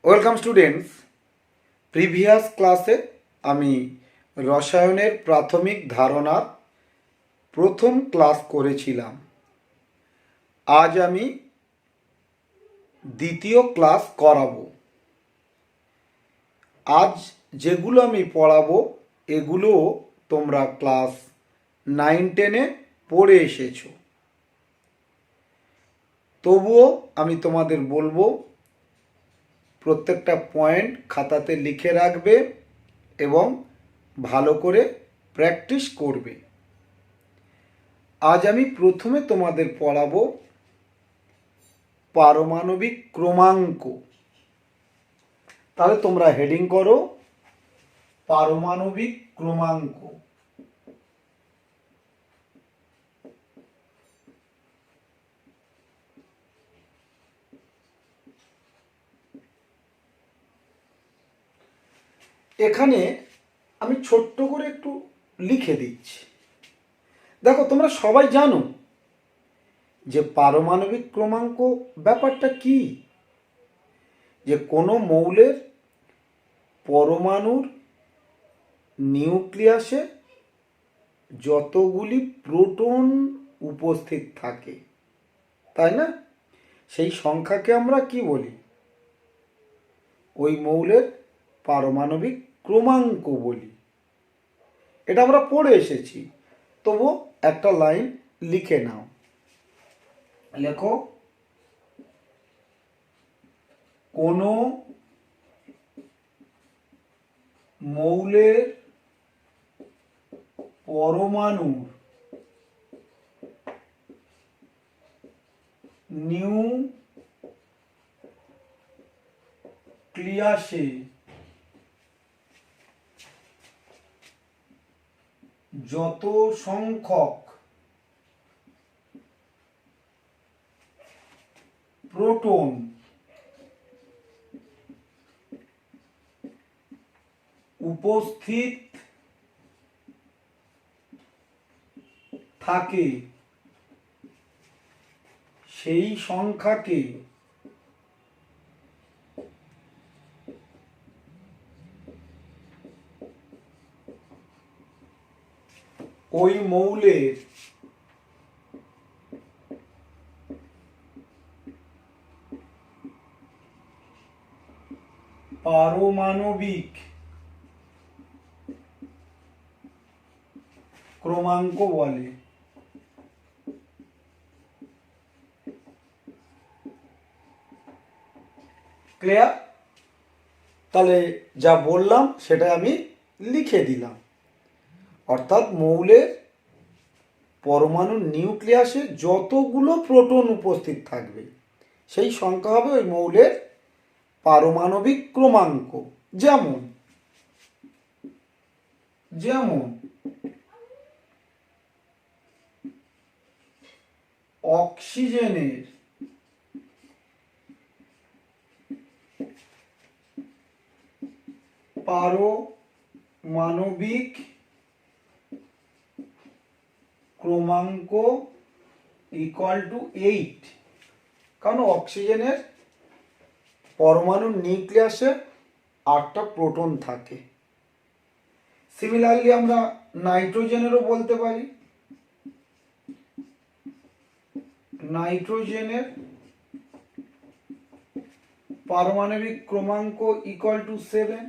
Welcome students. Previous ক্লাসে আমি রসায়নের প্রাথমিক ধারণার প্রথম ক্লাস করেছিলাম। আজ আমি দ্বিতীয় ক্লাস করাবো। আজ যেগুলো আমি পড়াবো এগুলো তোমরা ক্লাস 9-10-এ পড়ে এসেছো। তবুও আমি তোমাদের বলবো প্রত্যেকটা পয়েন্ট খাতাতে লিখে রাখবে এবং ভালো করে প্র্যাকটিস করবে। আজ আমি প্রথমে তোমাদের পড়াবো পারমাণবিক ক্রমাঙ্ক। তাহলে তোমরা হেডিং করো পারমাণবিক ক্রমাঙ্ক। এখানে আমি ছোট্ট করে একটু লিখে দিচ্ছি। দেখো, তোমরা সবাই জানো যে পারমাণবিক ক্রমাঙ্ক ব্যাপারটা কি, যে কোনো মৌলের পরমাণুর নিউক্লিয়াসে যতগুলি প্রোটন উপস্থিত থাকে, তাই না, সেই সংখ্যাকে আমরা কি বলি? ওই মৌলের পারমাণবিক ক্রমাঙ্ক বলি। এটা আমরা পড়ে এসেছি, তবু একটা লাইন লিখে নাও। লেখো, কোনো মৌলের পরমাণুর নিউক্লিয়াসে যত সংখ্যক প্রোটন উপস্থিত থাকে সেই সংখ্যাকে ওই মৌলের পারমাণবিক ক্রমাঙ্ক বলে। ক্লিয়ার? তাহলে যা বললাম সেটা আমি লিখে দিলাম। অর্থাৎ মৌলের পরমাণুর নিউক্লিয়াসে যতগুলো প্রোটন উপস্থিত থাকবে সেই সংখ্যা হবে ওই মৌলের পারমাণবিক ক্রমাঙ্ক। যেমন যেমন অক্সিজেনের পারমাণবিক ক্রমাঙ্ক ইকুয়াল টু 8, কারণ অক্সিজেনের পরমাণুর নিউক্লিয়াসে 8টা প্রোটন থাকে। সিমিলারলি আমরা নাইট্রোজেনেরও বলতে পারি। নাইট্রোজেনের পারমাণবিক ক্রমাঙ্ক ইকুয়াল টু 7,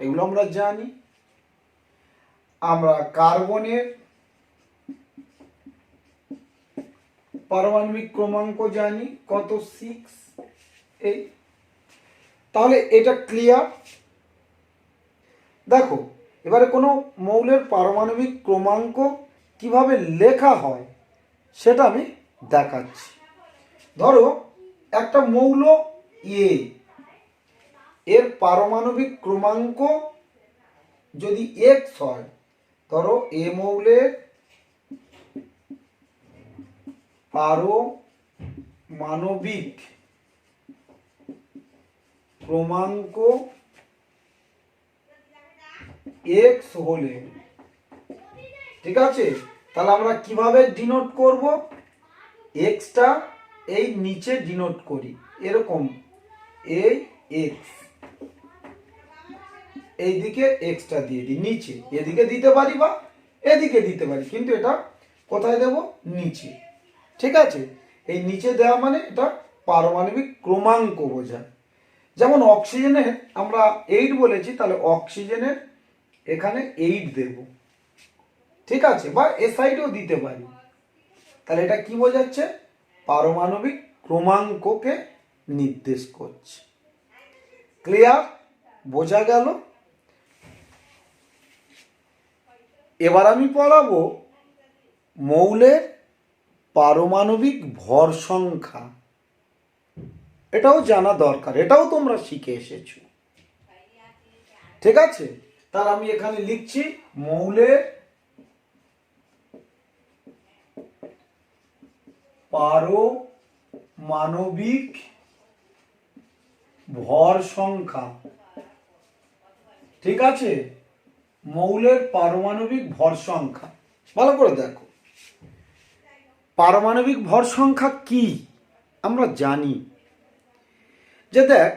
এগুলো আমরা জানি। আমরা কার্বনের পারমাণবিক ক্রমাঙ্ক জানি কত, 6। এই তাহলে এটা ক্লিয়ার। দেখো, এবারে কোনো মৌলের পারমাণবিক ক্রমাঙ্ক কিভাবে লেখা হয় সেটা আমি দেখাচ্ছি। ধরো একটা মৌল এ, এর পারমাণবিক ক্রমাঙ্ক যদি x হয়, ধরো এ মৌলের পারমাণবিক ক্রমাঙ্ক x হলে, ঠিক আছে, তাহলে আমরা কিভাবে ডিনোট করব? এক্সটা এই নিচে ডিনোট করি এরকম, এই এক্স, এইদিকে এক্সটা দিয়ে দিই নিচে, এদিকে দিতে পারি বা এদিকে দিতে পারি, কিন্তু এটা কোথায় দেব? নিচে। ঠিক আছে, এই নিচে দেওয়া মানে এটা পারমাণবিক ক্রমাঙ্ক বোঝায়। যেমন অক্সিজেনের আমরা 8 বলেছি, তাহলে অক্সিজেনের এখানে 8 দেব। ঠিক আছে, বা এ সাইডেও দিতে পারি। তাহলে এটা কি বোঝাচ্ছে? পারমাণবিক ক্রমাঙ্ককে নির্দেশ করছে। ক্লিয়ার? বোঝা গেল? এবার আমি পড়াবো মৌলের পারমাণবিক ভর সংখ্যা। এটাও জানা দরকার, এটাও তোমরা শিখে এসেছো। ঠিক আছে, তাহলে আমি এখানে লিখছি মৌলের পারমাণবিক ভর সংখ্যা। ঠিক আছে, মৌলের পারমাণবিক ভর সংখ্যা। ভালো করে দেখো, পারমাণবিক ভর সংখ্যা কি আমরা জানি যে, দেখ,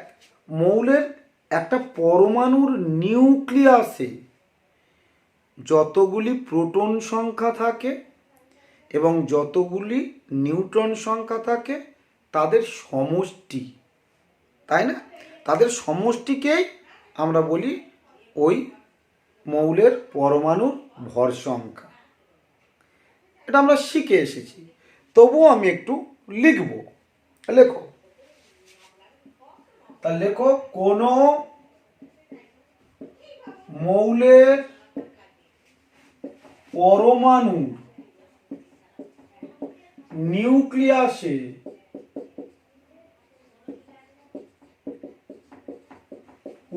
মৌলের একটা পরমাণুর নিউক্লিয়াসে যতগুলি প্রোটন সংখ্যা থাকে এবং যতগুলি নিউট্রন সংখ্যা থাকে তাদের সমষ্টি, তাই না? তাদের সমষ্টিকেই আমরা বলি ওই মৌলের পরমাণুর ভর সংখ্যা। এটা আমরা শিখে এসেছি, তবুও আমি একটু লিখব। লেখো, তা লেখো, কোন মৌলের পরমাণু নিউক্লিয়াসে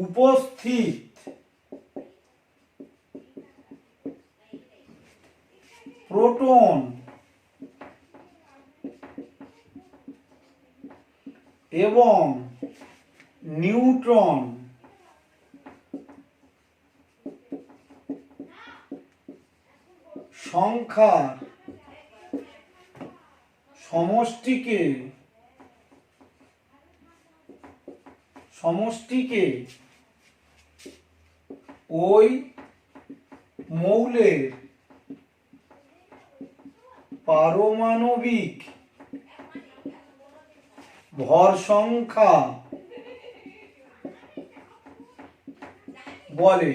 উপস্থিত প্রোটন এবং নিউট্রন সংখ্যার সমষ্টিকে ওই মৌলের পারমাণবিক ভর সংখ্যা বলে।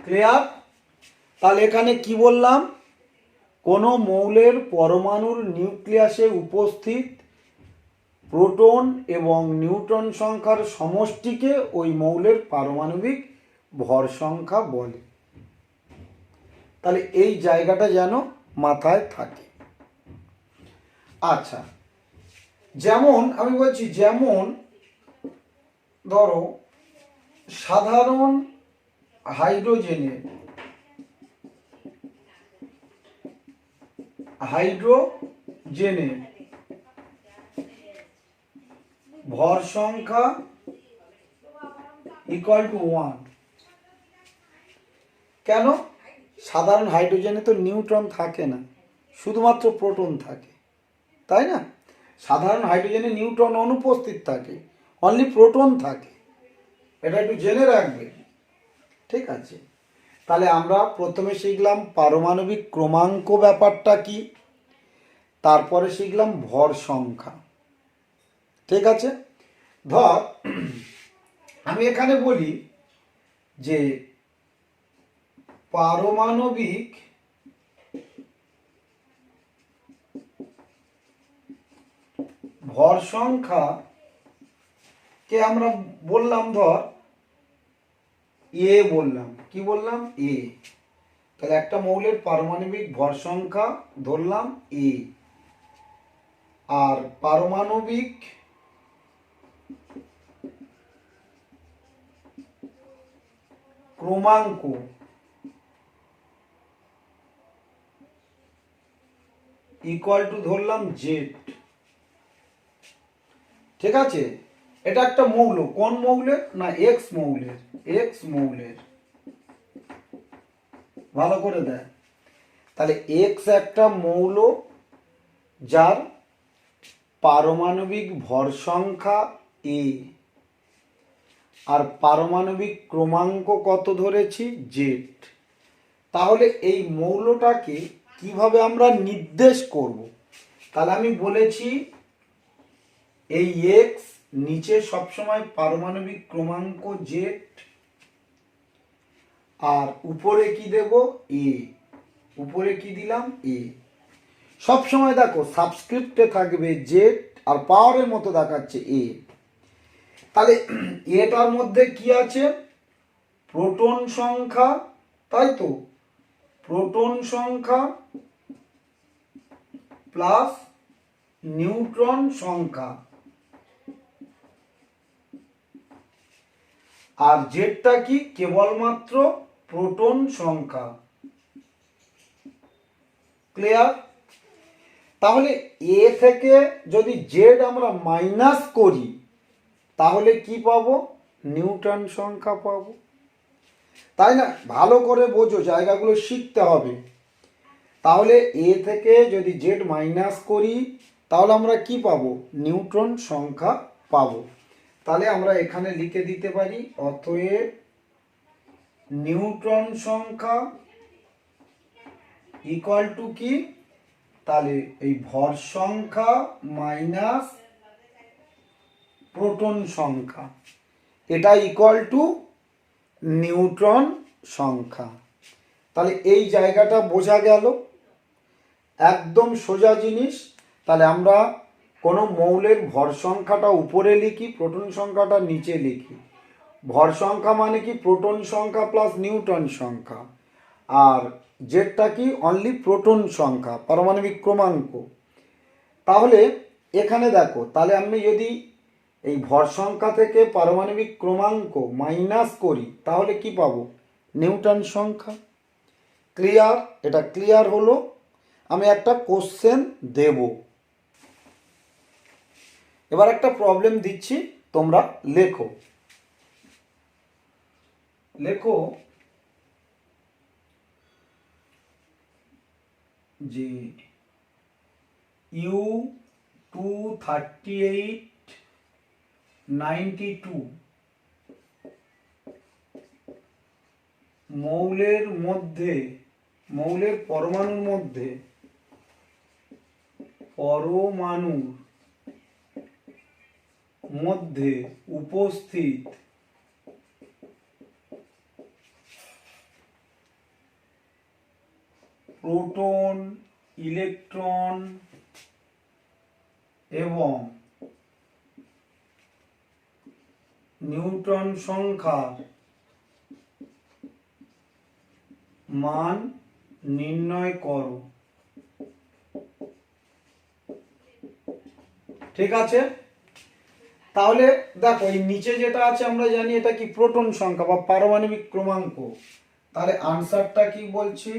ক্লিয়ার? তাহলে এখানে কি বললাম? কোন মৌলের পরমাণুর নিউক্লিয়াসে উপস্থিত প্রোটন এবং নিউট্রন সংখ্যার সমষ্টিকে ওই মৌলের পারমাণবিক ভর সংখ্যা বলে। তাহলে এই জায়গাটা যেন মাথায় থাকে। আচ্ছা, যেমন আমি বলছি, যেমন ধরো সাধারণ হাইড্রোজেনের ভর সংখ্যা ইকুয়াল টু 1। কেন? সাধারণ হাইড্রোজেনে তো নিউট্রন থাকে না, শুধুমাত্র প্রোটন থাকে, তাই না? সাধারণ হাইড্রোজেনে নিউট্রন অনুপস্থিত থাকে, অনলি প্রোটন থাকে। এটা একটু জেনে রাখবে। ঠিক আছে, তাহলে আমরা প্রথমে শিখলাম পারমাণবিক ক্রমাঙ্ক ব্যাপারটা কি, তারপরে শিখলাম ভর সংখ্যা। ঠিক আছে, ধর আমি এখানে বলি যে পারমাণবিক ভর সংখ্যা কে আমরা বললাম, ধর এ বললাম। কি বললাম? এ। তাহলে একটা মৌলের পারমাণবিক ভর সংখ্যা ধরলাম এ, আর পারমাণবিক ক্রমাঙ্ক ইকুয়াল টু ধরলাম জেড। ঠিক আছে, এটা একটা মৌল। কোন মৌলের? না, এক্স মৌলের। ভালো করে দেখ, তাহলে এক্স একটা মৌল যার পারমাণবিক ভর সংখ্যা এ, আর পারমাণবিক ক্রমাঙ্ক কত ধরেছি, জেড। তাহলে এই মৌলটাকে কিভাবে আমরা নির্দেশ করব? তাহলে আমি বলেছি এই এক্স নিচে সবসময় পারমাণবিক ক্রমাঙ্ক জেড, আর উপরে কি দেব, এ। উপরে কি দিলাম, এ। সবসময় দেখো সাবস্ক্রিপ্টে থাকবে জেড আর পাওয়ারের মতো দেখাচ্ছে এ। তাহলে এটার মধ্যে কি আছে, প্রোটন সংখ্যা, তাই তো, প্রোটন সংখ্যা প্লাস নিউট্রন সংখ্যা, আর জেডটা কি, কেবলমাত্র প্রোটন সংখ্যা। ক্লিয়ার? তাহলে এ থেকে যদি জেড আমরা মাইনাস করি তাহলে কি পাবো, নিউটন সংখ্যা পাবো। তাই না? ভালো করে বোঝো, জায়গাগুলো শিখতে হবে। তাহলে এ থেকে যদি জেড মাইনাস করি তাহলে আমরা কি পাবো, নিউট্রন সংখ্যা পাবো। তাহলে আমরা এখানে লিখে দিতে পারি, অতএব নিউট্রন সংখ্যা ইকুয়াল টু কি, তাহলে এই ভর সংখ্যা মাইনাস প্রোটন সংখ্যা, এটা ইকুয়াল টু নিউট্রন সংখ্যা। তাহলে এই জায়গাটা বোঝা গেল, একদম সোজা জিনিস। তাহলে আমরা কোনো মৌলের ভর সংখ্যাটা উপরে লিখি, প্রোটন সংখ্যাটা নিচে লিখি। ভর সংখ্যা মানে কি, প্রোটন সংখ্যা প্লাস নিউট্রন সংখ্যা, আর জেডটা কি, অনলি প্রোটন সংখ্যা, পারমাণবিক ক্রমাঙ্ক। তাহলে এখানে দেখো, তাহলে আমি যদি এই ভর সংখ্যা থেকে পারমাণবিক ক্রমাঙ্ক মাইনাস করি তাহলে কি পাবো, নিউটন সংখ্যা। ক্লিয়ার? এটা ক্লিয়ার হলো। আমি একটা কোশ্চেন দেব, এবার একটা প্রবলেম দিচ্ছি, তোমরা লেখো। লেখো যে U23892 মৌলের মধ্যে, মৌলের পরমাণুর মধ্যে, পরমাণুর মধ্যে উপস্থিত প্রোটন, ইলেকট্রন এবং নিউট্রন সংখ্যার মান নির্ণয় করো। ঠিক আছে? তাহলে দেখো এই নিচে যেটা আছে আমরা জানি এটা কি, প্রোটন সংখ্যা বা পারমাণবিক ক্রমাঙ্ক। তাহলে আনসারটা কি বলছি,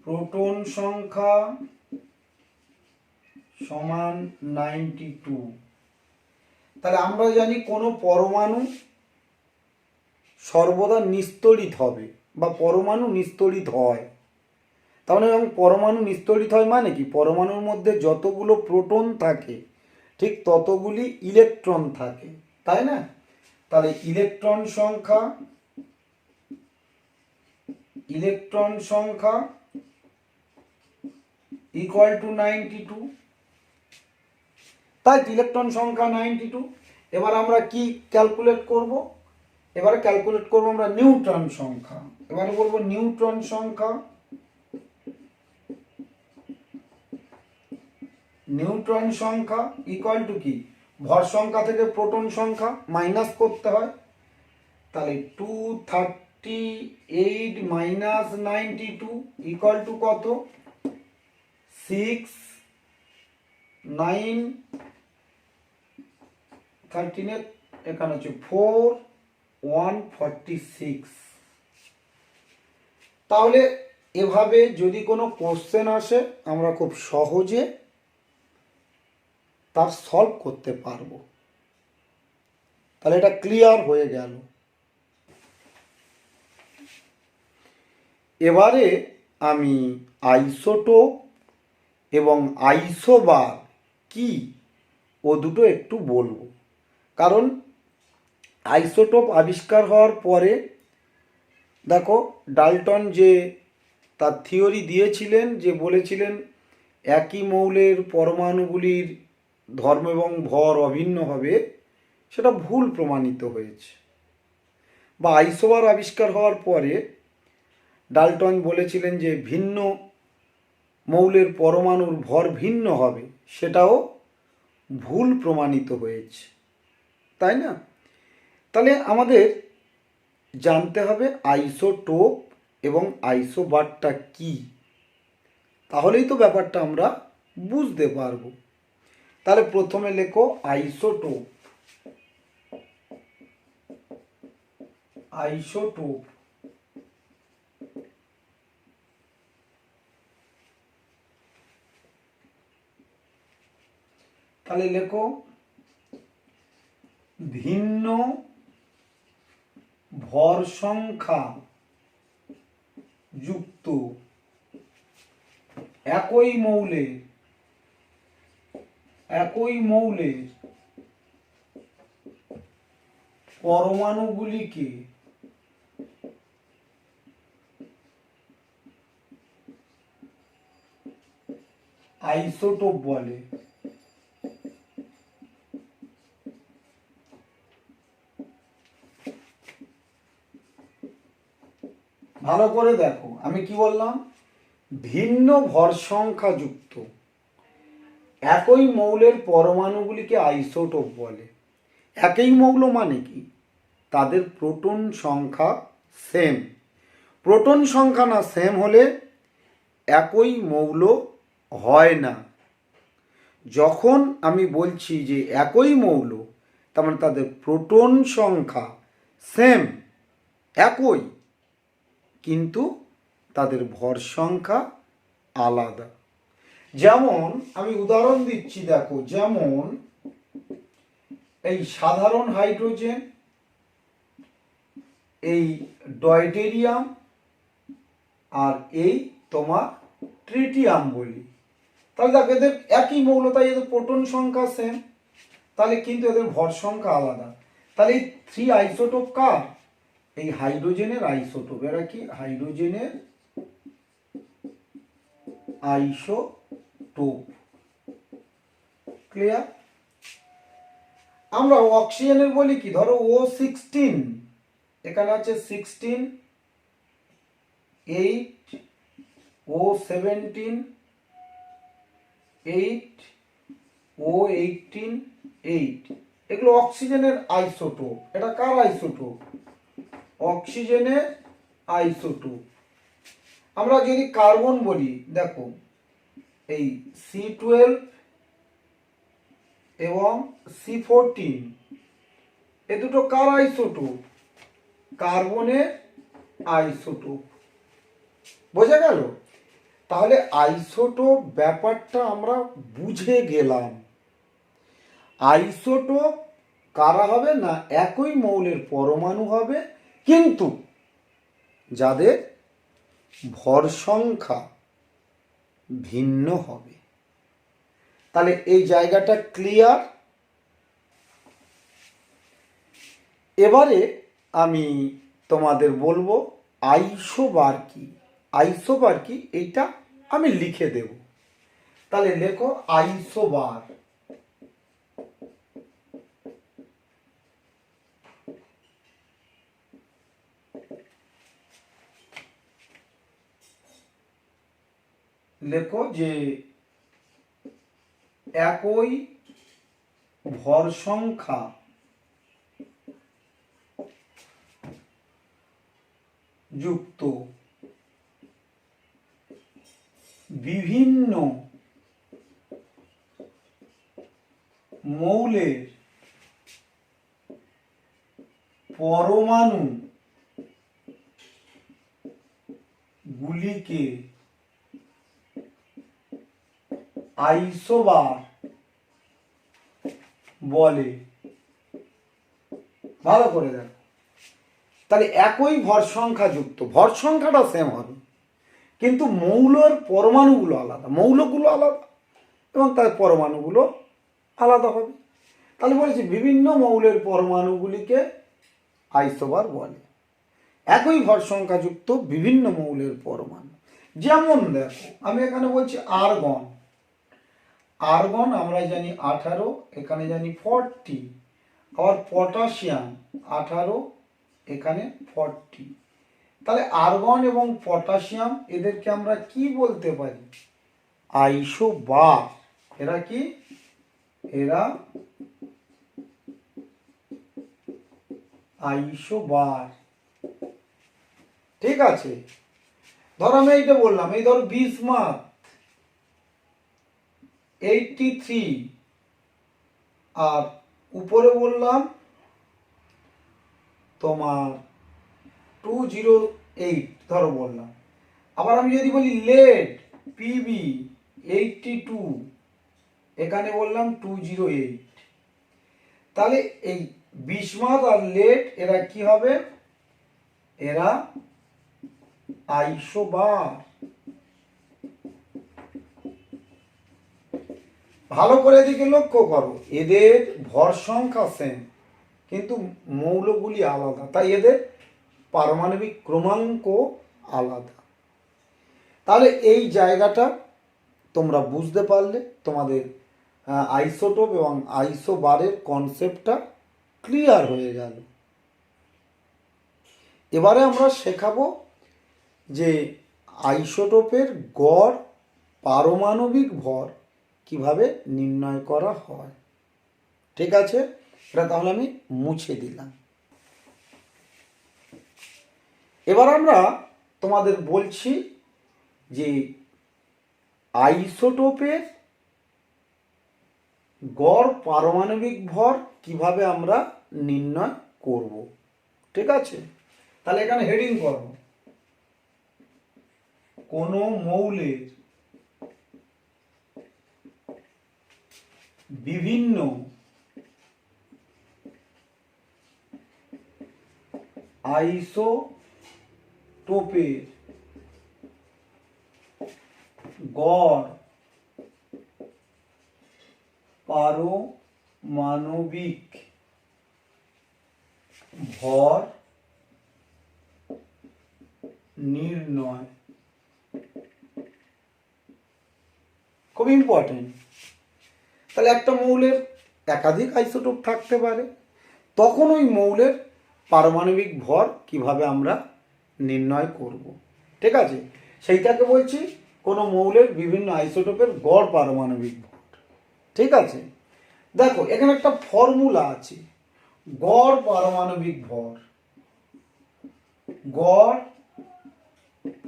প্রোটন সংখ্যা সমান 92। তাহলে আমরা জানি কোন পরমাণু সর্বদা নিস্তড়িত হবে বা পরমাণু নিস্তড়িত হয়। তাহলে পরমাণু নিস্তড়িত হয় মানে কি, পরমাণুর মধ্যে যতগুলো প্রোটন থাকে ঠিক ততগুলি ইলেকট্রন থাকে, তাই না? তাহলে ইলেকট্রন সংখ্যা ইকুয়াল টু 92। তাই ইলেকট্রন সংখ্যা 92। এবার আমরা কি ক্যালকুলেট করব, এবারে ক্যালকুলেট করব আমরা নিউট্রন সংখ্যা। এবারে বলবো নিউট্রন সংখ্যা, নিউট্রন সংখ্যা ইকুয়াল টু কি, ভর সংখ্যা থেকে প্রোটন সংখ্যা মাইনাস করতে হয়। তাহলে 238 মাইনাস 92 ইকুয়াল টু কত, 6 9 13 এখানে হচ্ছে 4 146। তাহলে এভাবে যদি কোনো কোশ্চেন আসে আমরা খুব সহজে তার সলভ করতে পারবো। তাহলে এটা ক্লিয়ার হয়ে গেল। এবারে আমি আইসোটোপ এবং আইসোবার কি ও দুটো একটু বলবো, কারণ আইসোটোপ আবিষ্কার হওয়ার পরে দেখো ডাল্টন যে তার থিওরি দিয়েছিলেন, যে বলেছিলেন একই মৌলের পরমাণুগুলির ধর্ম এবং ভর অভিন্ন হবে, সেটা ভুল প্রমাণিত হয়েছে। বা আইসোবার আবিষ্কার হওয়ার পরে ডাল্টন বলেছিলেন যে ভিন্ন মৌলের পরমাণুর ভর ভিন্ন হবে, সেটাও ভুল প্রমাণিত হয়েছে, তাই না? তাহলে আমাদের জানতে হবে আইসোটোপ এবং আইসোবারটা কি, তাহলেই তো ব্যাপারটা আমরা বুঝতে পারবো। তাহলে প্রথমে লেখো আইসোটোপ। আইসোটোপ তাহলে লেখো ভিন্ন ভর সংখ্যা যুক্ত একই মৌলের পরমাণুগুলিকে আইসোটোপ বলে। ভালো করে দেখো, আমি কি বললাম? ভিন্ন ভর সংখ্যা যুক্ত একই মৌলের পরমাণুগুলিকে আইসোটোপ বলে। একই মৌল মানে কি? তাদের প্রোটন সংখ্যা সেম। প্রোটন সংখ্যা না সেম হলে একই মৌল হয় না। যখন আমি বলছি যে একই মৌল, তার মানে তাদের প্রোটন সংখ্যা সেম, একই, কিন্তু তাদের ভর সংখ্যা আলাদা। যেমন আমি উদাহরণ দিচ্ছি, দেখো, যেমন এই সাধারণ হাইড্রোজেন, এই ডয়টেরিয়াম, আর এই তোমার ট্রিটিয়াম বলি। তাহলে দেখো এদের একই মৌল, তাই এদের প্রোটন সংখ্যা সেম, তাহলে কিন্তু এদের ভর সংখ্যা আলাদা। তাহলে এই 3 আইসোটোপ কার? এই হাইড্রোজেনের আইসোটোপ। এরা কি? হাইড্রোজেনের আইসোটোপ। ক্লিয়ার? আমরা অক্সিজেনের বলি কি? ধরো O16, এখানে আছে 16, 8, O17, 8, O18, 8, এগুলো অক্সিজেনের আইসোটোপ। এটা কার আইসোটোপ? অক্সিজেনের আইসোটোপ। আমরা যদি কার্বন বলি, দেখো এই C12 এবং C14, এ দুটো কার আইসোটোপ? কার্বনের আইসোটোপ। বোঝা গেল? তাহলে আইসোটোপ ব্যাপারটা আমরা বুঝে গেলাম। আইসোটোপ কারা হবে? না একই মৌলের পরমাণু হবে, কিন্তু যাদের ভর সংখ্যা ভিন্ন হবে। তাহলে এই জায়গাটা ক্লিয়ার? এবারে আমি তোমাদের বলবো আইসোবার কি। আইসোবার কি এইটা আমি লিখে দেব। তাহলে লেখো আইসোবার। লেখো যে একই ভর সংখ্যা যুক্ত বিভিন্ন মৌলের পরমাণু গুলিকে আইসোবার বলে। ভালো করে দেখো, তাহলে একই ভর সংখ্যা যুক্ত, ভর সংখ্যাটা সেম হবে, কিন্তু মৌলের পরমাণুগুলো আলাদা, মৌলগুলো আলাদা এবং তার পরমাণুগুলো আলাদা হবে। তাহলে বলেছি বিভিন্ন মৌলের পরমাণুগুলিকে আইসোবার বলে। একই ভর সংখ্যাযুক্ত বিভিন্ন মৌলের পরমাণু। যেমন দেখো আমি এখানে বলছি আর্গন, আর্গন আমরা জানি 18, এখানে জানি 40। আবার পটাশিয়াম 18, এখানে 40। তাহলে আর্গন এবং পটাশিয়াম এদেরকে আমরা কি বলতে পারি? আইসোবার। এরা কি? এরা আইসোবার। ঠিক আছে, ধর আমি এইটা বললাম, এই ধর বিসমাথ 83, আর উপরে বললাম তোমার 208 ধরো বললাম। আবার আমি যদি বলি লেড পিবি 82, এখানে বললাম 208। তাহলে এই বিসমাথ আর লেড এরা কি হবে? এরা আইসোবার। ভালো করে এদিকে লক্ষ্য করো, এদের ভর সংখ্যা সেম কিন্তু মৌলগুলি আলাদা, তাই এদের পারমাণবিক ক্রমাঙ্ক আলাদা। তাহলে এই জায়গাটা তোমরা বুঝতে পারলে, তোমাদের আইসোটোপ এবং আইসোবারের কনসেপ্টটা ক্লিয়ার হয়ে গেল। এবারে আমরা শেখাবো যে আইসোটোপের গড় পারমাণবিক ভর কিভাবে নির্ণয় করা হয়। ঠিক আছে, এটা তাহলে আমি মুছে দিলাম। এবার আমরা তোমাদের বলছি যে আইসোটোপের গড় পারমাণবিক ভর কিভাবে আমরা নির্ণয় করব। ঠিক আছে, তাহলে এখানে হেডিং করব, কোন মৌলের বিভিন্ন আইসোটোপের গড় পারমাণবিক ভর নির্ণয়। খুব ইম্পর্টেন্ট। তাহলে একটা মৌলের একাধিক আইসোটোপ থাকতে পারে, তখন ওই মৌলের পারমাণবিক ভর কিভাবে আমরা নির্ণয় করব। ঠিক আছে, সেইটাকে বলছি কোনো মৌলের বিভিন্ন আইসোটোপের গড় পারমাণবিক ভর। ঠিক আছে, দেখো এখানে একটা ফর্মুলা আছে, গড় পারমাণবিক ভর, গড়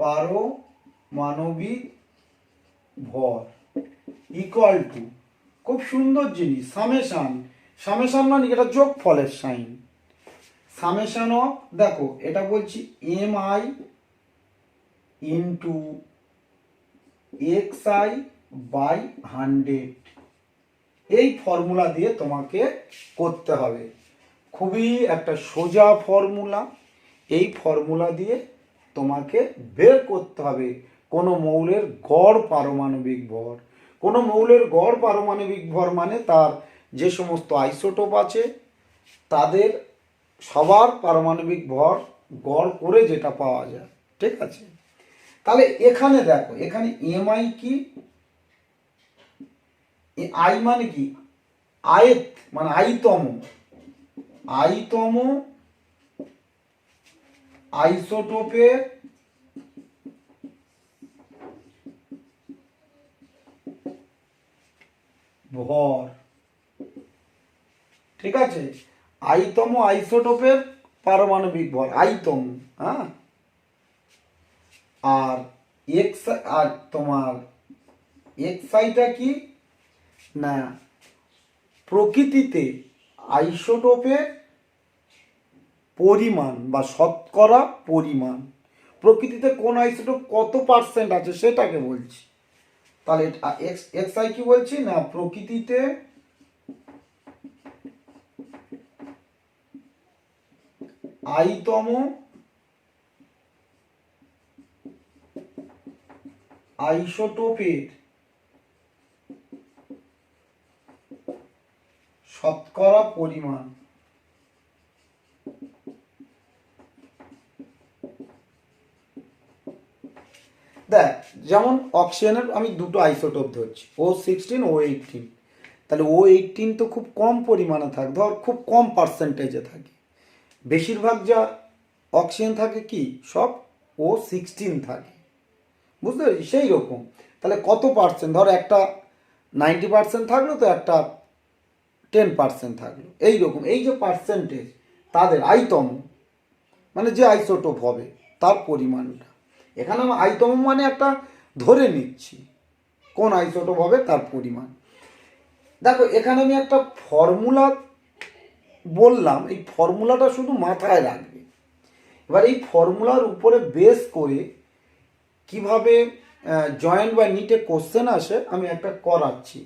পারমাণবিক ভর ইকুয়াল টু, খুব সুন্দর জিনিস, সামেশান। সামেশান মানে এটা যোগফলের সাইন। সামেশান অফ, দেখো এটা বলছি m i into x i by 100। এই ফর্মুলা দিয়ে তোমাকে করতে হবে, খুবই একটা সোজা ফর্মুলা। এই ফর্মুলা দিয়ে তোমাকে বের করতে হবে কোনো মৌলের গড় পারমাণবিক ভর। কোনো মৌলের গড় পারমাণবিক ভর মানে তার যে সমস্ত আইসোটোপ আছে তাদের সবার পারমাণবিক ভর গড় করে যেটা পাওয়া যায়। ঠিক আছে, তাহলে এখানে দেখো, এখানে এমআই কি, আই মানে কি, আয়ত মানে আইতম, আইতম আইসোটোপের ভর। ঠিক আছে, আইতম আইসোটোপের পারমাণবিক ভর আইতম। হ্যাঁ, আর এক্স, আর তোমার এক্সাইটা কি না, প্রকৃতিতে আইসোটোপের পরিমাণ বা শতকরা পরিমাণ, প্রকৃতিতে কোন আইসোটোপ কত পার্সেন্ট আছে সেটাকে বলছি। তাহলে এক্স আই কি বলছি না, প্রকৃতিতে আইতম আইসোটোপের শতকরা পরিমাণ। দেখ, যেমন অক্সিজেনের আমি দুটো আইসোটোপ ধরছি, O16 O18। তাহলে O18 তো খুব কম পরিমাণে থাকে, ধর খুব কম পার্সেন্টেজে থাকে। বেশিরভাগ যা অক্সিজেন থাকে কি সব O16 থাকে, বুঝতে পেরেছি? সেই রকম তাহলে কত পার্সেন্ট, ধর একটা 90% থাকলো, তো একটা 10% থাকলো, এইরকম। এই যে পার্সেন্টেজ তাদের আইতম, মানে যে আইসোটোপ হবে তার পরিমাণটা, এখানে আমি আইতম মানে একটা ধরে নিচ্ছি কোন আইসোটোপ হবে তার পরিমাণ। দেখো এখানে আমি একটা ফর্মুলা বললাম, এই ফর্মুলাটা শুধু মাথায় রাখবে। এবার এই ফর্মুলার উপরে বেস করে কিভাবে জয়েন্ট বা নিটে কোশ্চেন আসে আমি একটা করাচ্ছি।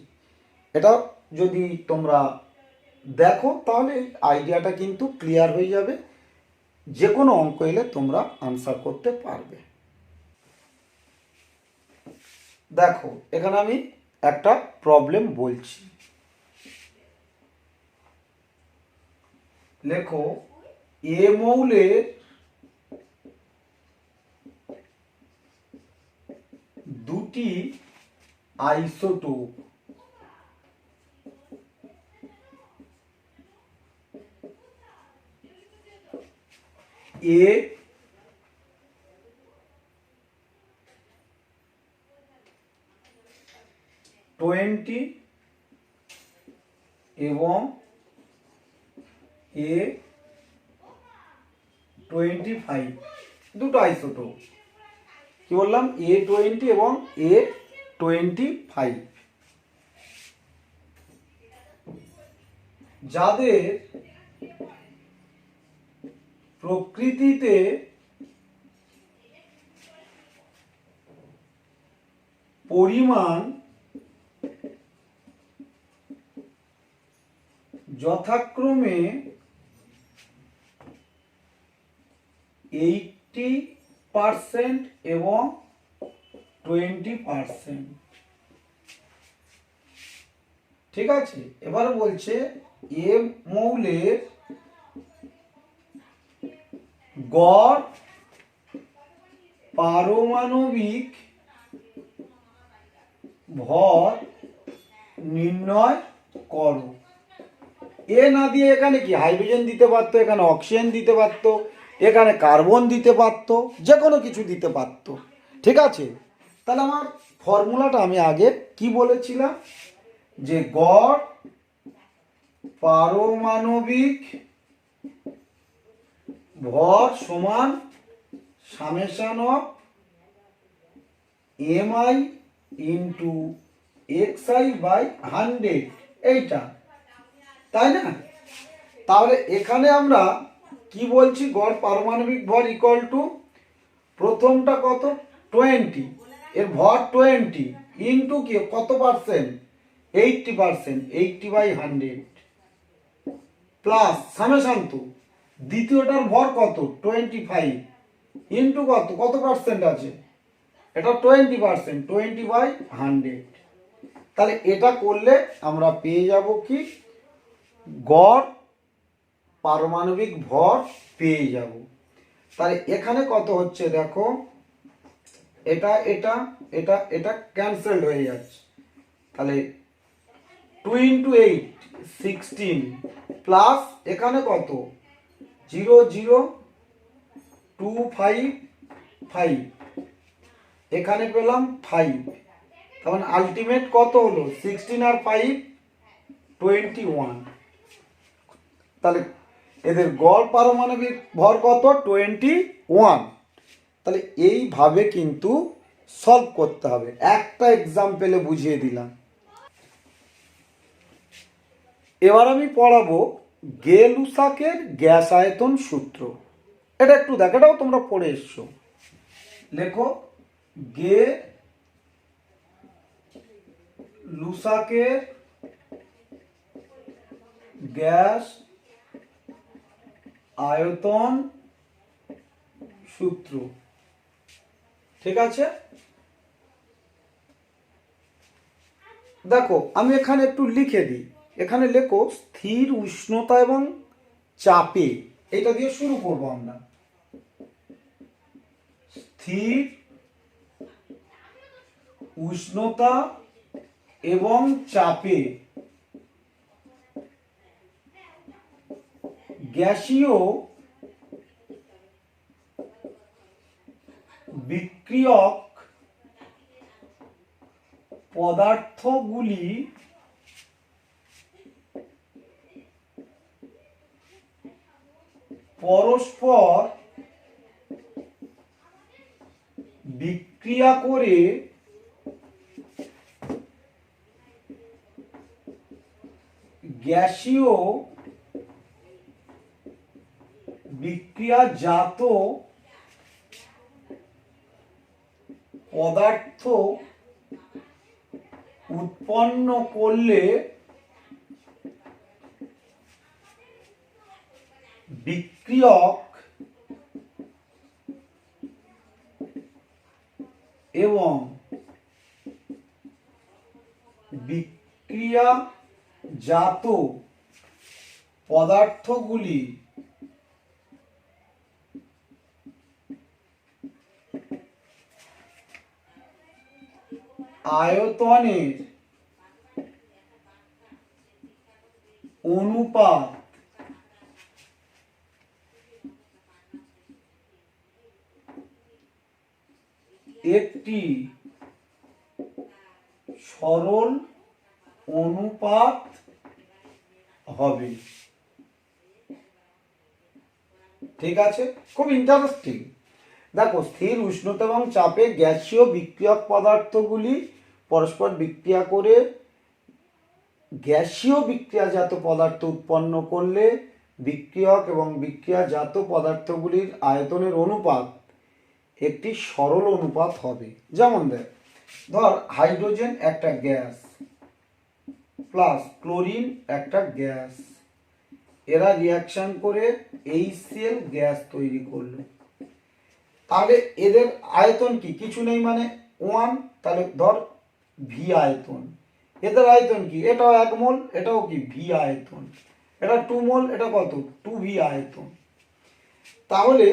এটা যদি তোমরা দেখো তাহলে আইডিয়াটা কিন্তু ক্লিয়ার হয়ে যাবে, যে কোনো অঙ্ক এলে তোমরা আনসার করতে পারবে। দেখো এখানে আমি একটা প্রবলেম বলছি, লেখো এ মৌলের দুটি আইসোটোপ A20 এবং A25, দুটো আইসোটোপ। কি বললাম? A20 এবং A25, যাদের প্রকৃতিতে পরিমাণ যথাক্রমে 80% এবং 20%। ঠিক আছে, এবার বলছে এ মৌলের গড় পারমাণবিক ভর নির্ণয় করো। এ না দিয়ে এখানে কি হাইড্রোজেন দিতে পারতো, এখানে অক্সিজেন দিতে পারতো, এখানে কার্বন দিতে পারতো, যে কোনো কিছু দিতে পারতো। ঠিক আছে, তাহলে আমার ফর্মুলাটা আমি আগে কি বলেছিলাম, যে গড় পারমাণবিক ভর সমান summation of mi into xi by 100, এইটা, তাই না? তাহলে এখানে আমরা কি বলছি, গড় পারমাণবিক ভর ইকুয়াল টু, প্রথমটা কত 20, এর ভর 20 ইন্টু কি কত পার্সেন্ট 80%, 80/100 প্লাস সামেশন টু, দ্বিতীয়টার ভর কত 25 ইন্টু কত কত পার্সেন্ট আছে, এটা 20%, 20/100। তাহলে এটা করলে আমরা পেয়ে যাব কি, গড় পারমাণবিক ভর পেয়ে যাব। তাহলে এখানে কত হচ্ছে দেখো, এটা এটা এটা এটা ক্যান্সেল হয়ে যাচ্ছে, তাহলে 2 × 8 16 প্লাস এখানে কত 00255, এখানে পেলাম 5, তখন আলটিমেট কত হলো 16 আর 5 21। তাহলে এদের গড় পারমাণবিক ভর কত 21। তাহলে এইভাবে কিন্তু সলভ করতে হবে। একটা এক্সাম্পলে বুঝিয়ে দিলাম। এবার আমি পড়াবো গে-লুসাকের গ্যাস আয়তন সূত্র। এটা একটু দেখ, এটাও তোমরা পড়ে এসছো। লেখো গে-লুসাকের গ্যাস আয়তন সূত্র। ঠিক আছে, দেখো আমি এখানে একটু লিখে দিই। এখানে লেখো স্থির উষ্ণতা এবং চাপে, এটা দিয়ে শুরু করব আমরা। স্থির উষ্ণতা এবং চাপে গ্যাসীয় বিক্রিয়ক পদার্থগুলি পরস্পর বিক্রিয়া করে গ্যাসীয় বিক্রিয়াজাত পদার্থ উৎপন্ন করলে বিক্রিয়ক এবং বিক্রিয়াজাত পদার্থগুলি আয়তনের অনুপাত একটি সরল অনুপাত হবে। ঠিক আছে, খুব ইন্টারেস্টিং। দেখো, স্থির উষ্ণতা এবং চাপে গ্যাসীয় বিক্রিয়ক পদার্থগুলি পরস্পর বিক্রিয়া করে গ্যাসীয় বিক্রিয়াজাত পদার্থ উৎপন্ন করলে বিক্রিয়ক এবং বিক্রিয়াজাত পদার্থগুলির আয়তনের অনুপাত একটি সরল অনুপাত হবে। যেমন ধর হাইড্রোজেন একটা গ্যাস প্লাস ক্লোরিন একটা গ্যাস, এরা রিয়াকশন করে HCl গ্যাস তৈরি করলো। তাহলে এদের আয়তন কি? কিছু নেই, মানে 1। তাহলে ধর ভি আয়তন। এদের আয়তন কি? এটাও 1 মোল, এটাও কি ভি আয়তন। এটা 2 মোল, এটা কত? 2V আয়তন। তাহলে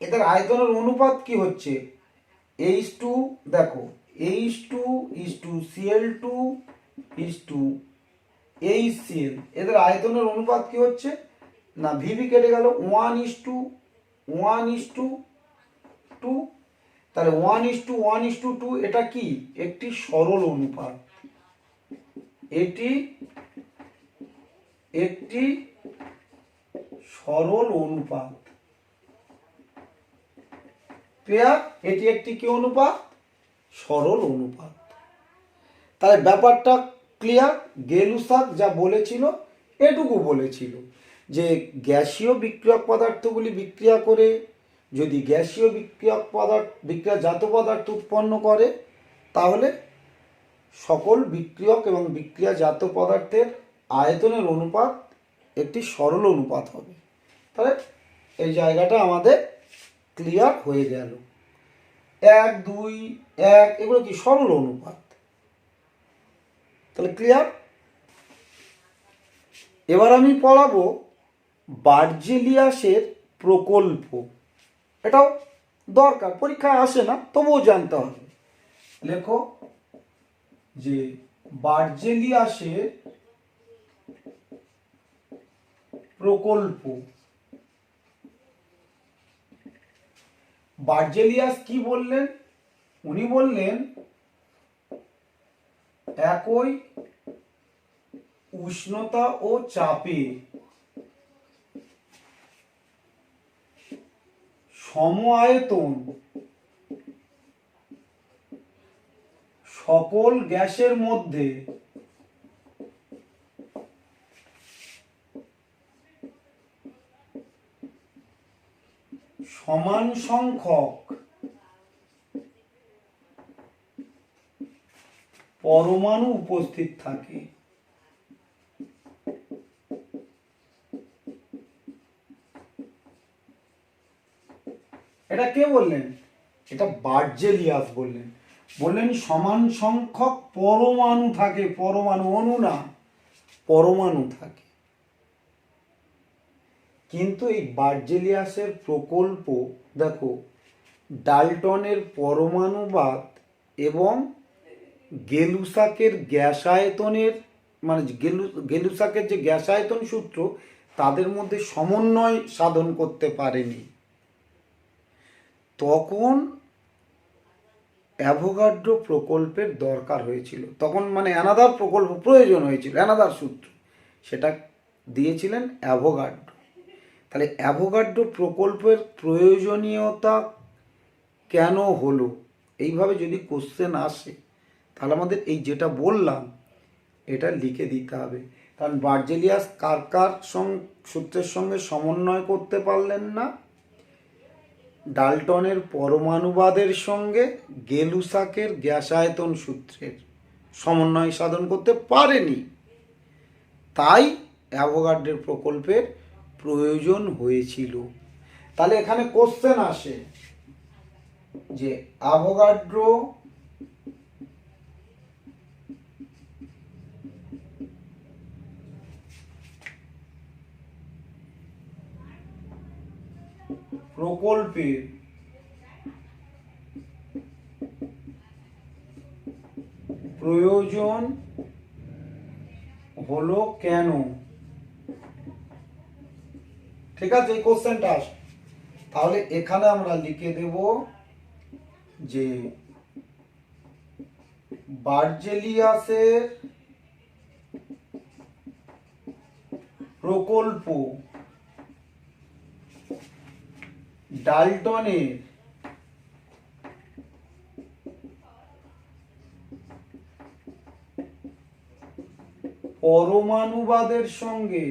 এদের আয়তনের অনুপাত কি হচ্ছে? H2, দেখো H2:Cl2:HCl, এদের আয়তনের অনুপাত কি হচ্ছে? না, ভিভি কেটে গেল, 1:1:2। তাহলে 1:1:2 এটা কি? একটি সরল অনুপাত। এটি একটি সরল অনুপাত। ক্লিয়ার? এটি একটি কি অনুপাত? সরল অনুপাত। তাহলে ব্যাপারটা ক্লিয়ার। গেলুসাক যা বলেছিল এটুকু বলেছিল যে গ্যাসীয় বিক্রিয়ক পদার্থগুলি বিক্রিয়া করে যদি গ্যাসীয় বিক্রিয়াজাত পদার্থ উৎপন্ন করে তাহলে সকল বিক্রিয়ক এবং বিক্রিয়াজাত পদার্থের আয়তনের অনুপাত একটি সরল অনুপাত হবে। তাহলে এই জায়গাটা আমাদের ক্লিয়ার হয়ে গেল। 1, 2, 1 এগুলো কি? সরল অনুপাত। তাহলে ক্লিয়ার। এবার আমি পড়াবো বার্জেলিয়াসের প্রকল্প। এটাও দরকার, পরীক্ষায় আসে না, তবুও জানতে হবে। লেখো যে বার্জেলিয়াসের প্রকল্প। বার্জেলিয়াস কি বললেন? উনি বললেন একই উষ্ণতা ও চাপে সম আয়তন সকল গ্যাসের মধ্যে সমান সংখ্যক পরমাণু উপস্থিত থাকে। এটা কে বললেন? এটা বার্জেলিয়াস বললেন। বললেন সমান সংখ্যক পরমাণু থাকে, পরমাণু, অণু না, পরমাণু থাকে। কিন্তু এই বার্জেলিয়াসের প্রকল্প দেখো ডাল্টনের পরমাণুবাদ এবং গেলুসাকের গ্যাসায়তনের মানে গেলুসাকের যে গ্যাসায়তন সূত্র তাদের মধ্যে সমন্বয় সাধন করতে পারেনি, তখন অ্যাভোগাড্রো প্রকল্পের দরকার হয়েছিল। তখন মানে অ্যানাদার প্রকল্প প্রয়োজন হয়েছিল, অ্যানাদার সূত্র, সেটা দিয়েছিলেন অ্যাভোগাড্রো। তাহলে অ্যাভোগাড্রো প্রকল্পের প্রয়োজনীয়তা কেন হলো, এইভাবে যদি কোশ্চেন আসে তাহলে আমাদের এই যেটা বললাম এটা লিখে দিতে হবে। কারণ বার্জেলিয়াস কার কার সূত্রের সঙ্গে সমন্বয় করতে পারলেন না? ডাল্টনের পরমাণুবাদের সঙ্গে গেলুসাকের গ্যাসায়তন সূত্রের সমন্বয় সাধন করতে পারেনি, তাই অ্যাভোগাড্রোর প্রকল্পের প্রয়োজন হয়েছিল। তাহলে এখানে কোশ্চেন আসে যে অ্যাভোগাড্রো প্রকল্পের প্রয়োজন হলো কেন? ঠিক আছে, এই কোশ্চেনটা আসে। তাহলে এখানে আমরা লিখে দেব যে বার্জেলিয়াসের প্রকল্প ডাল্টনের পরমাণুবাদের সঙ্গে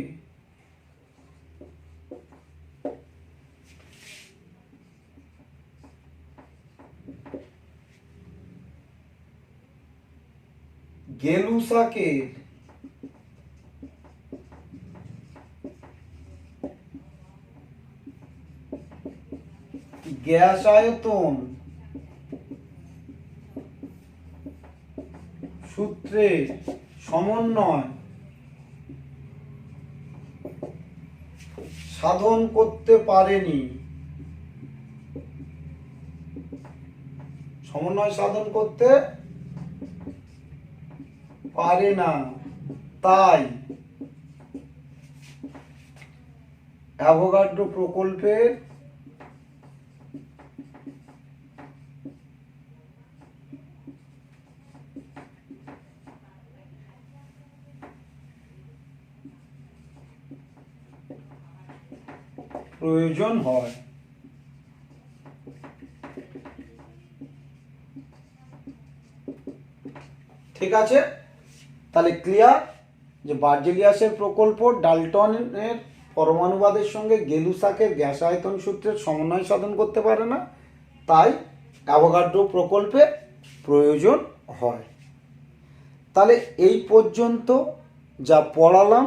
গেলুসাকের গ্যাসায়তন সূত্রের সমন্বয় সাধন করতে পারেনি, সমন্বয় সাধন করতে পারে না, তাই অ্যাভোগাড্রো প্রকল্পের প্রয়োজন হয়। ঠিক আছে, তাহলে ক্লিয়ার যে বার্জেলিয়াসের প্রকল্প ডাল্টনের পরমাণুবাদের সঙ্গে গেলুসাকের গ্যাসায়তন সূত্রের সমন্বয় সাধন করতে পারে না, তাই অ্যাভোগাড্রো প্রকল্পে প্রয়োজন হয়। তাহলে এই পর্যন্ত যা পড়ালাম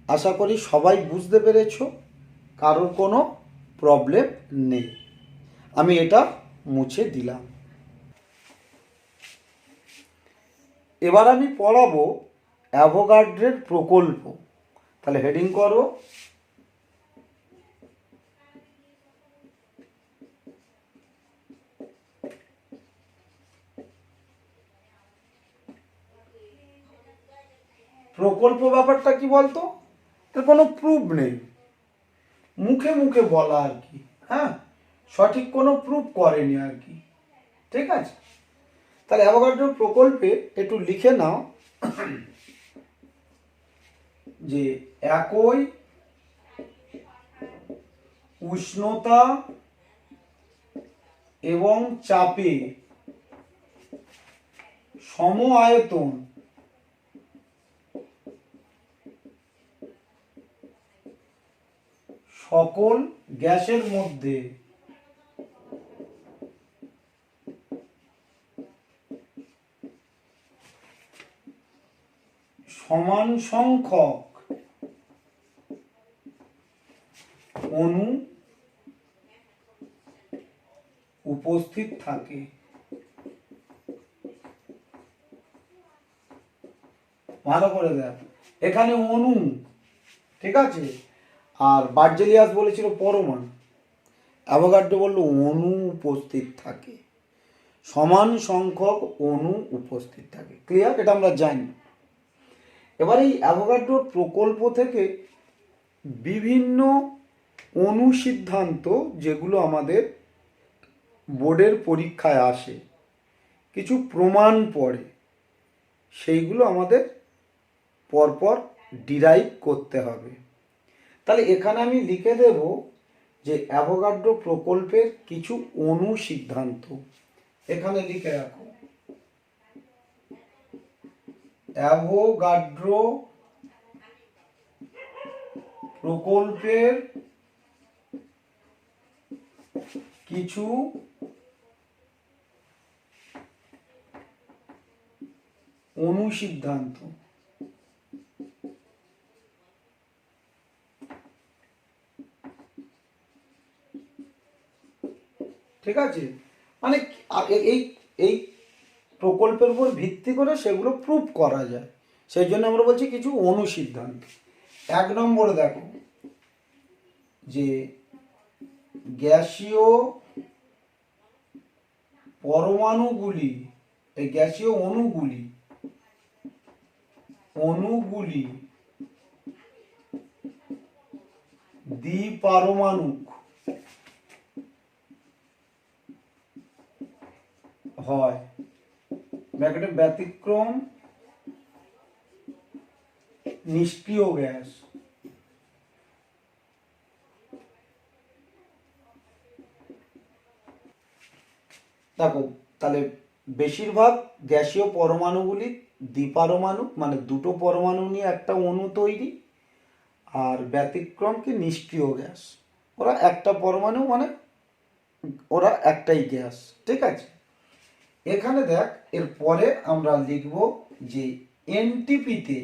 আশা করি সবাই বুঝতে পেরেছো, কারোর কোনো প্রবলেম নেই। আমি এটা মুছে দিলাম। এবার আমি পড়াবো অ্যাভোগাড্রোর প্রকল্প। তাহলে হেডিং করো প্রকল্প। ব্যাপারটা কি বলতো, এর কোনো প্রুফ নেই, মুখে মুখে বলা আর কি, হ্যাঁ, সঠিক কোনো প্রুফ করেনি আর কি। ঠিক আছে, তাহলে অ্যাভোগাড্রো প্রকল্পে একটু লিখে নাও যে একই উষ্ণতা এবং চাপে সম আয়তন সকল গ্যাসের মধ্যে সমান সংখ্যক অণু উপস্থিত থাকে। ভালো করে দেখ, এখানে অণু, ঠিক আছে, আর বার্জেলিয়াস বলেছিল পরমাণু, অ্যাভোগাড্রো বলল অণু উপস্থিত থাকে, সমান সংখ্যক অণু উপস্থিত থাকে। ক্লিয়ার? এটা আমরা জানি। এবার এই অ্যাভোগাড্রোর প্রকল্প থেকে বিভিন্ন অনুসিদ্ধান্ত যেগুলো আমাদের বোর্ডের পরীক্ষায় আসে, কিছু প্রমাণ পড়ে, সেইগুলো আমাদের পরপর ডিরাইভ করতে হবে। তাহলে এখানে আমি লিখে দেব যে অ্যাভোগাড্রো প্রকল্পের কিছু অনুসিদ্ধান্ত। এখানে লিখে রাখো, অ্যাভোগাড্রো প্রকল্পের কিছু অনুসিদ্ধান্ত। ঠিক আছে? মানে এই এই প্রকল্পের উপর ভিত্তি করে সেগুলো প্রুভ করা যায়, সেই জন্য আমরা বলছি কিছু অনুসিদ্ধান্ত। 1 নম্বরে দেখো যে গ্যাসীয় পরমাণুগুলি, এই গ্যাসীয় অণুগুলি দ্বিপারমাণুক হয়, ব্র্যাকেটে ব্যতিক্রম নিষ্ক্রিয় গ্যাস। দেখো তাহলে বেশিরভাগ গ্যাসীয় পরমাণুগুলি দ্বিপারমাণু, মানে দুটো পরমাণু নিয়ে একটা অণু তৈরি, আর ব্যতিক্রম কি নিষ্ক্রিয় গ্যাস, ওরা একটা পরমাণু, মানে ওরা একটাই গ্যাস। ঠিক আছে? এখানে দেখ, এরপরে আমরা লিখব যে এনটিপিতে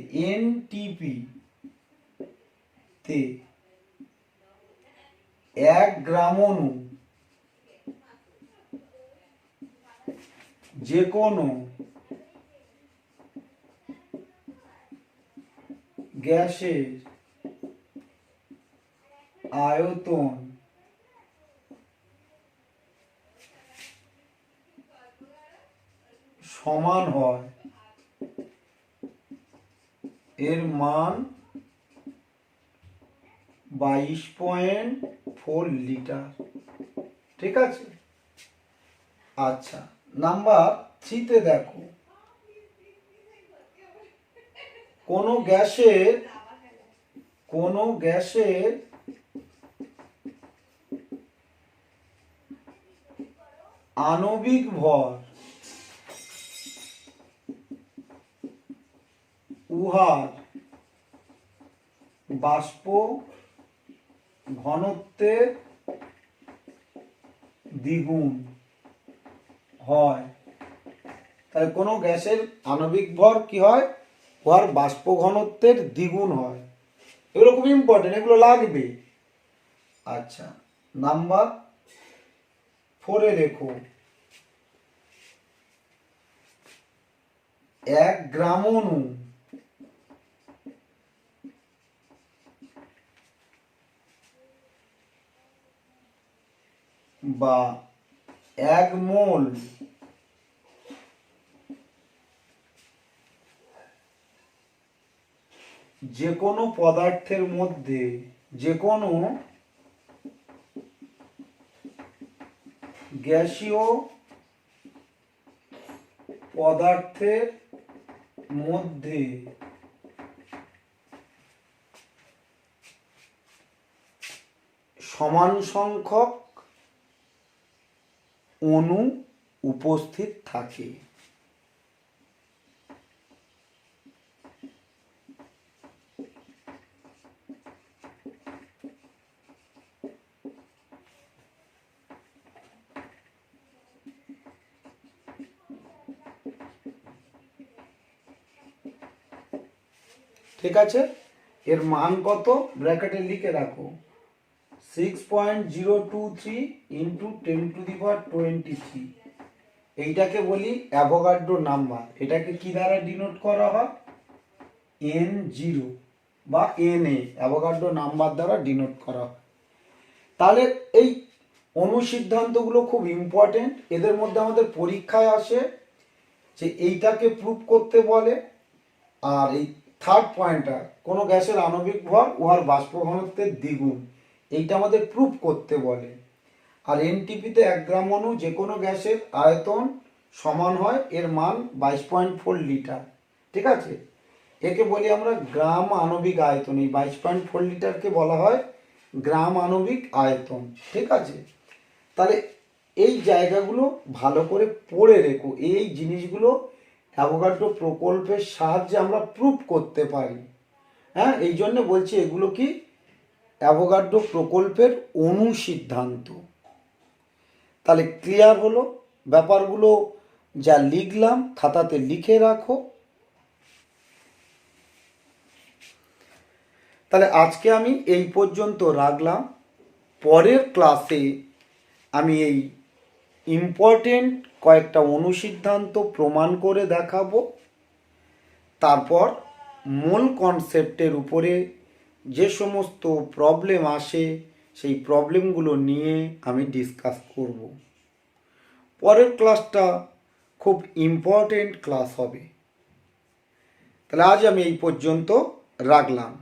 1 গ্রাম অণু যে কোনো গ্যাসের আয়তন সমান হয়, এর মান 22.4 লিটার। ঠিক আছে? আচ্ছা, নাম্বার 3তে দেখো, কোনো গ্যাসের আণবিক ভর উহার বাষ্প ঘনত্বের দ্বিগুণ হয়। তাহলে কোনো গ্যাসের আণবিক ভর কি হয়? উহার বাষ্প ঘনত্বের দ্বিগুণ হয়। এগুলো খুব ইম্পর্টেন্ট, এগুলো লাগবে। আচ্ছা, নাম্বার 4-এ লেখো 1 গ্রাম অণু বা 1 মোল যে কোনো পদার্থের মধ্যে, যে কোনো গ্যাসীয় পদার্থের মধ্যে সমান সংখ্যক অণু উপস্থিত থাকে। ঠিক আছে? এর মান কত? ব্র্যাকেটে লিখে রাখো, 6.023 ইন্টু 10⁻23। এইটাকে বলি অ্যাভোগাড্রো নাম্বার। এটাকে কি দ্বারা ডিনোট করা হয়? N0 বা Na, অ্যাভোগাড্রো নাম্বার দ্বারা ডিনোট করা হয়। তাহলে এই অনুসিদ্ধান্তগুলো খুব ইম্পর্টেন্ট, এদের মধ্যে আমাদের পরীক্ষায় আসে যে এইটাকে প্রুভ করতে বলে। আর এই থার্ড পয়েন্টটা, কোনো গ্যাসের আণবিক ভর উহার বাষ্প ঘনত্বের দ্বিগুণ, এইটা আমাদের প্রুভ করতে বলে। আর এনটিপিতে 1 গ্রাম অণু যে কোনো গ্যাসের আয়তন সমান হয় এর মান 22.4 লিটার। ঠিক আছে, একে বলি আমরা গ্রাম আণবিক আয়তন। এই 22.4 লিটারকে বলা হয় গ্রাম আণবিক আয়তন। ঠিক আছে, তাহলে এই জায়গাগুলো ভালো করে পড়ে রেখো। এই জিনিসগুলো অ্যাভোগাড্রো প্রকল্পের সাহায্যে আমরা প্রুভ করতে পারি। হ্যাঁ, এই জন্য বলছি এগুলো কি অ্যাভোগাড্রো প্রকল্পের অনুসিদ্ধান্ত। তাহলে ক্লিয়ার হলো ব্যাপারগুলো, যা লিখলাম খাতাতে লিখে রাখো। তাহলে আজকে আমি এই পর্যন্ত রাখলাম। পরের ক্লাসে আমি এই ইম্পর্টেন্ট কয়েকটা অনুসিদ্ধান্ত প্রমাণ করে দেখাবো। তারপর মূল কনসেপ্টের উপরে যে সমস্ত প্রবলেম আসে সেই প্রবলেমগুলো নিয়ে আমি ডিসকাস করব। পরের ক্লাসটা খুব ইম্পর্টেন্ট ক্লাস হবে। তাহলে আজ আমি এই পর্যন্ত রাখলাম।